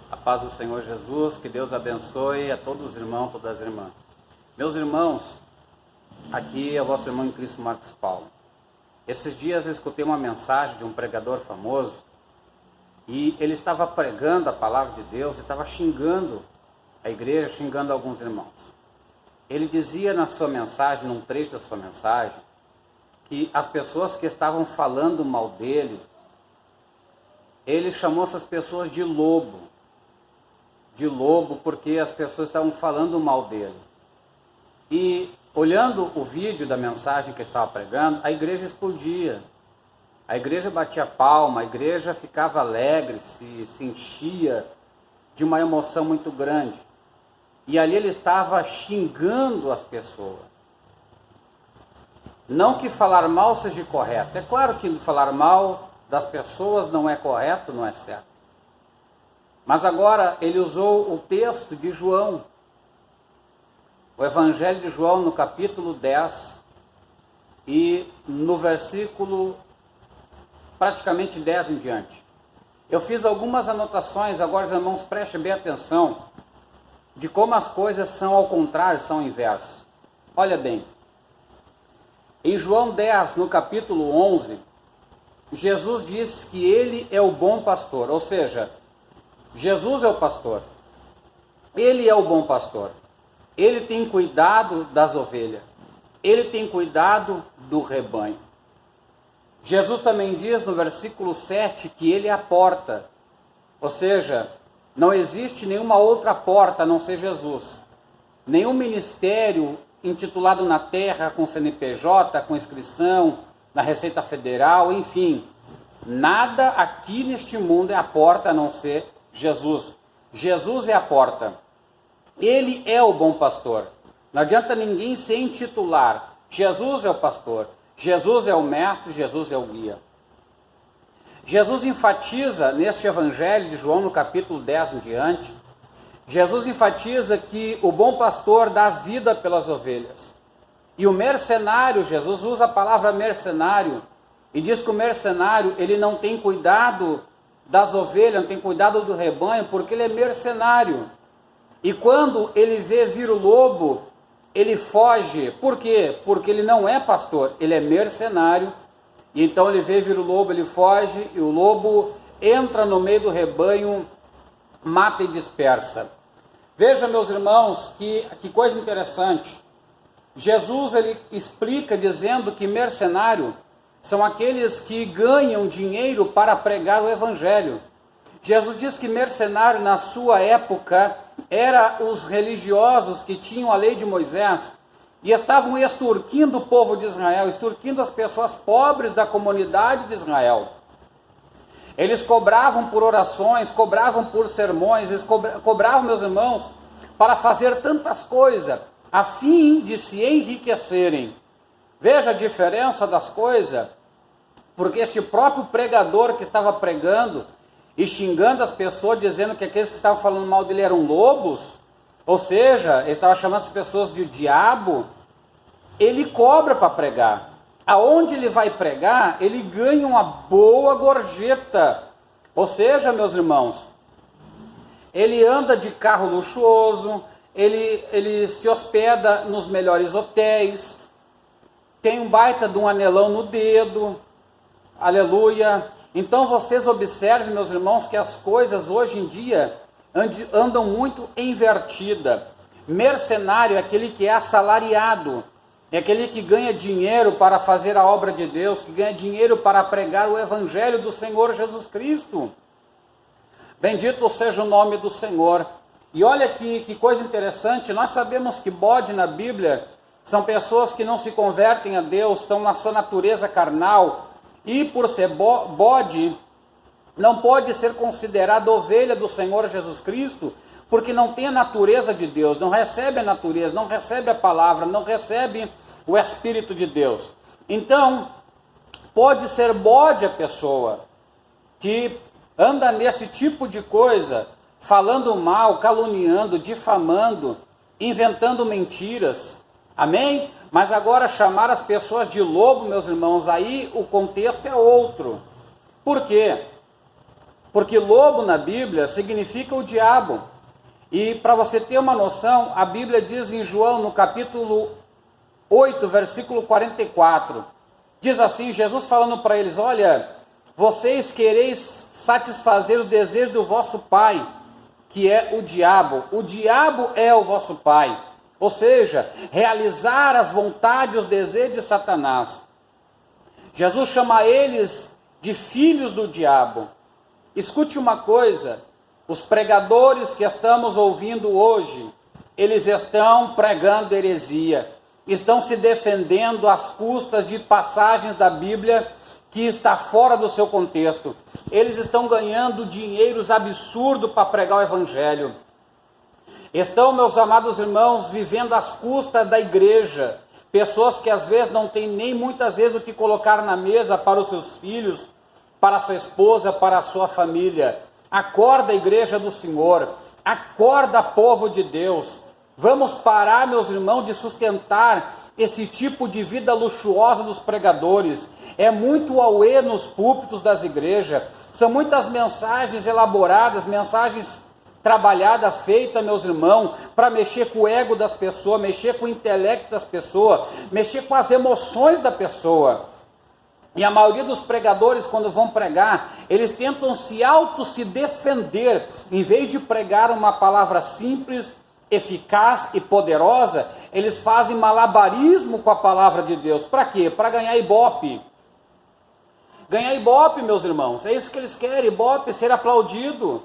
A paz do Senhor Jesus, que Deus abençoe a todos os irmãos, todas as irmãs. Meus irmãos, aqui é o vosso irmão em Cristo, Marcos Paulo. Esses dias eu escutei uma mensagem de um pregador famoso e ele estava pregando a palavra de Deus e estava xingando a igreja, xingando alguns irmãos. Ele dizia na sua mensagem, num trecho da sua mensagem, que as pessoas que estavam falando mal dele, ele chamou essas pessoas de lobo porque as pessoas estavam falando mal dele. E olhando o vídeo da mensagem que ele estava pregando, a igreja explodia, a igreja batia palma, a igreja ficava alegre, se enchia de uma emoção muito grande. E ali ele estava xingando as pessoas. Não que falar mal seja correto, é claro que falar mal das pessoas não é correto, não é certo. Mas agora ele usou o texto de João, o Evangelho de João no capítulo 10 e no versículo praticamente 10 em diante. Eu fiz algumas anotações, agora os irmãos prestem bem atenção, de como as coisas são ao contrário, são ao inverso. Olha bem, em João 10, no capítulo 11, Jesus diz que ele é o bom pastor, ou seja, Jesus é o pastor, ele é o bom pastor, ele tem cuidado das ovelhas, ele tem cuidado do rebanho. Jesus também diz no versículo 7 que ele é a porta, ou seja, não existe nenhuma outra porta a não ser Jesus. Nenhum ministério intitulado na terra com CNPJ, com inscrição na Receita Federal, enfim, nada aqui neste mundo é a porta a não ser Jesus. Jesus é a porta. Ele é o bom pastor. Não adianta ninguém se intitular. Jesus é o pastor. Jesus é o mestre, Jesus é o guia. Jesus enfatiza neste Evangelho de João, no capítulo 10 em diante, Jesus enfatiza que o bom pastor dá vida pelas ovelhas. E o mercenário, Jesus usa a palavra mercenário, e diz que o mercenário, ele não tem cuidado das ovelhas, não tem cuidado do rebanho, porque ele é mercenário. E quando ele vê vir o lobo, ele foge. Por quê? Porque ele não é pastor, ele é mercenário. E então ele vê vir o lobo, ele foge, e o lobo entra no meio do rebanho, mata e dispersa. Veja, meus irmãos, que coisa interessante. Jesus ele explica dizendo que mercenário são aqueles que ganham dinheiro para pregar o evangelho. Jesus diz que mercenário na sua época era os religiosos que tinham a lei de Moisés e estavam extorquindo o povo de Israel, extorquindo as pessoas pobres da comunidade de Israel. Eles cobravam por orações, cobravam por sermões, eles cobravam, meus irmãos, para fazer tantas coisas, a fim de se enriquecerem. Veja a diferença das coisas, porque este próprio pregador que estava pregando e xingando as pessoas, dizendo que aqueles que estavam falando mal dele eram lobos, ou seja, ele estava chamando as pessoas de diabo, ele cobra para pregar. Aonde ele vai pregar, ele ganha uma boa gorjeta. Ou seja, meus irmãos, ele anda de carro luxuoso, ele se hospeda nos melhores hotéis, tem um baita de um anelão no dedo, aleluia. Então vocês observem, meus irmãos, que as coisas hoje em dia andam muito invertidas. Mercenário é aquele que é assalariado, é aquele que ganha dinheiro para fazer a obra de Deus, que ganha dinheiro para pregar o evangelho do Senhor Jesus Cristo. Bendito seja o nome do Senhor. E olha que coisa interessante, nós sabemos que bode na Bíblia são pessoas que não se convertem a Deus, estão na sua natureza carnal, e por ser bode, não pode ser considerado ovelha do Senhor Jesus Cristo, porque não tem a natureza de Deus, não recebe a natureza, não recebe a palavra, não recebe o Espírito de Deus. Então, pode ser bode a pessoa que anda nesse tipo de coisa, falando mal, caluniando, difamando, inventando mentiras. Amém? Mas agora chamar as pessoas de lobo, meus irmãos, aí o contexto é outro. Por quê? porque lobo na Bíblia significa o diabo. E para você ter uma noção, a Bíblia diz em João, no capítulo 8, versículo 44, diz assim, Jesus falando para eles, olha, vocês quereis satisfazer os desejos do vosso pai, que é o diabo é o vosso pai, ou seja, realizar as vontades e os desejos de Satanás. Jesus chama eles de filhos do diabo. Escute uma coisa, os pregadores que estamos ouvindo hoje, eles estão pregando heresia, estão se defendendo às custas de passagens da Bíblia que está fora do seu contexto. Eles estão ganhando dinheiros absurdos para pregar o Evangelho. Estão, meus amados irmãos, vivendo às custas da igreja. Pessoas que às vezes não têm nem muitas vezes o que colocar na mesa para os seus filhos, para a sua esposa, para a sua família. Acorda, igreja do Senhor. Acorda, povo de Deus. Vamos parar, meus irmãos, de sustentar esse tipo de vida luxuosa dos pregadores. É muito auê nos púlpitos das igrejas. São muitas mensagens elaboradas, mensagens trabalhadas, feitas, meus irmãos, para mexer com o ego das pessoas, mexer com o intelecto das pessoas, mexer com as emoções da pessoa. E a maioria dos pregadores, quando vão pregar, eles tentam se defender, em vez de pregar uma palavra simples, eficaz e poderosa, eles fazem malabarismo com a palavra de Deus. Para quê? Para ganhar ibope. Ganhar ibope, meus irmãos, é isso que eles querem, ibope, ser aplaudido.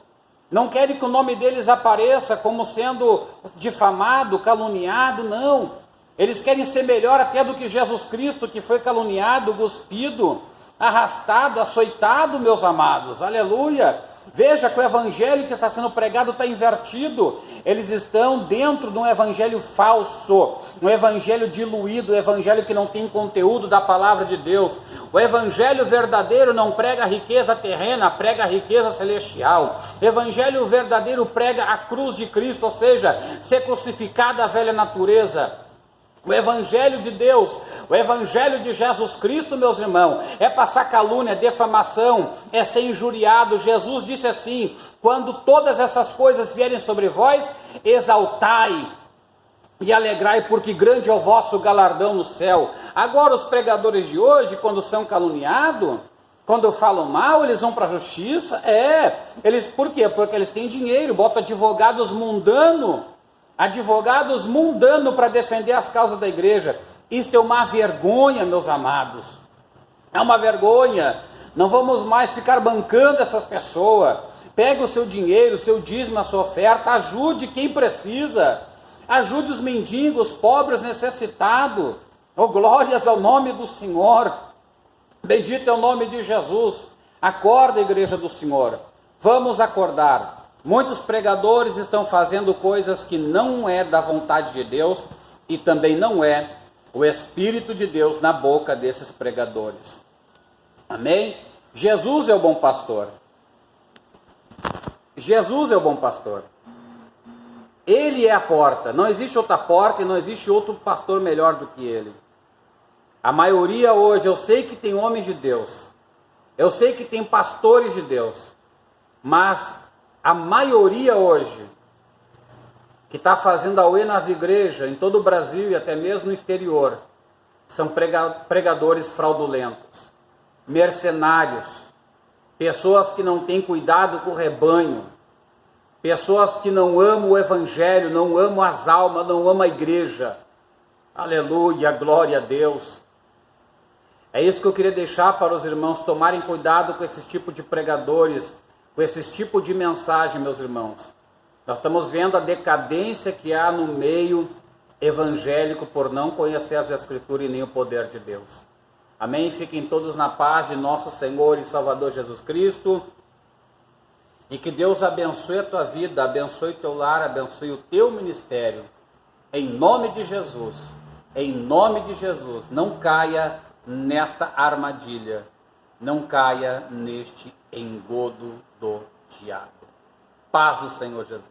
Não querem que o nome deles apareça como sendo difamado, caluniado, não. Eles querem ser melhor até do que Jesus Cristo, que foi caluniado, cuspido, arrastado, açoitado, meus amados, aleluia. Veja que o evangelho que está sendo pregado está invertido. Eles estão dentro de um evangelho falso, um evangelho diluído, um evangelho que não tem conteúdo da palavra de Deus. O evangelho verdadeiro não prega a riqueza terrena, prega a riqueza celestial. O evangelho verdadeiro prega a cruz de Cristo, ou seja, ser crucificada a velha natureza. O evangelho de Deus, o evangelho de Jesus Cristo, meus irmãos, é passar calúnia, defamação, é ser injuriado. Jesus disse assim, quando todas essas coisas vierem sobre vós, exaltai e alegrai, porque grande é o vosso galardão no céu. Agora os pregadores de hoje, quando são caluniados, quando falam mal, eles vão para a justiça, por quê? Porque eles têm dinheiro, botam advogados mundanos para defender as causas da igreja. Isto é uma vergonha, meus amados, é uma vergonha. Não vamos mais ficar bancando essas pessoas. Pegue o seu dinheiro, o seu dízimo, a sua oferta, ajude quem precisa, ajude os mendigos, pobres, necessitados. Oh, glórias ao nome do Senhor, bendito é o nome de Jesus. Acorda, igreja do Senhor, vamos acordar. Muitos pregadores estão fazendo coisas que não é da vontade de Deus e também não é o Espírito de Deus na boca desses pregadores. Amém? Jesus é o bom pastor. Jesus é o bom pastor. Ele é a porta. Não existe outra porta e não existe outro pastor melhor do que ele. A maioria hoje, eu sei que tem homens de Deus. Eu sei que tem pastores de Deus. Mas a maioria hoje, que está fazendo auê nas igrejas, em todo o Brasil e até mesmo no exterior, são pregadores fraudulentos, mercenários, pessoas que não têm cuidado com o rebanho, pessoas que não amam o evangelho, não amam as almas, não amam a igreja. Aleluia, glória a Deus. É isso que eu queria deixar para os irmãos tomarem cuidado com esse tipo de pregadores, com esse tipo de mensagem, meus irmãos. Nós estamos vendo a decadência que há no meio evangélico por não conhecer as Escrituras e nem o poder de Deus. Amém? Fiquem todos na paz de nosso Senhor e Salvador Jesus Cristo. E que Deus abençoe a tua vida, abençoe o teu lar, abençoe o teu ministério. Em nome de Jesus. Em nome de Jesus. Não caia nesta armadilha. Não caia neste engodo do diabo. Paz do Senhor Jesus.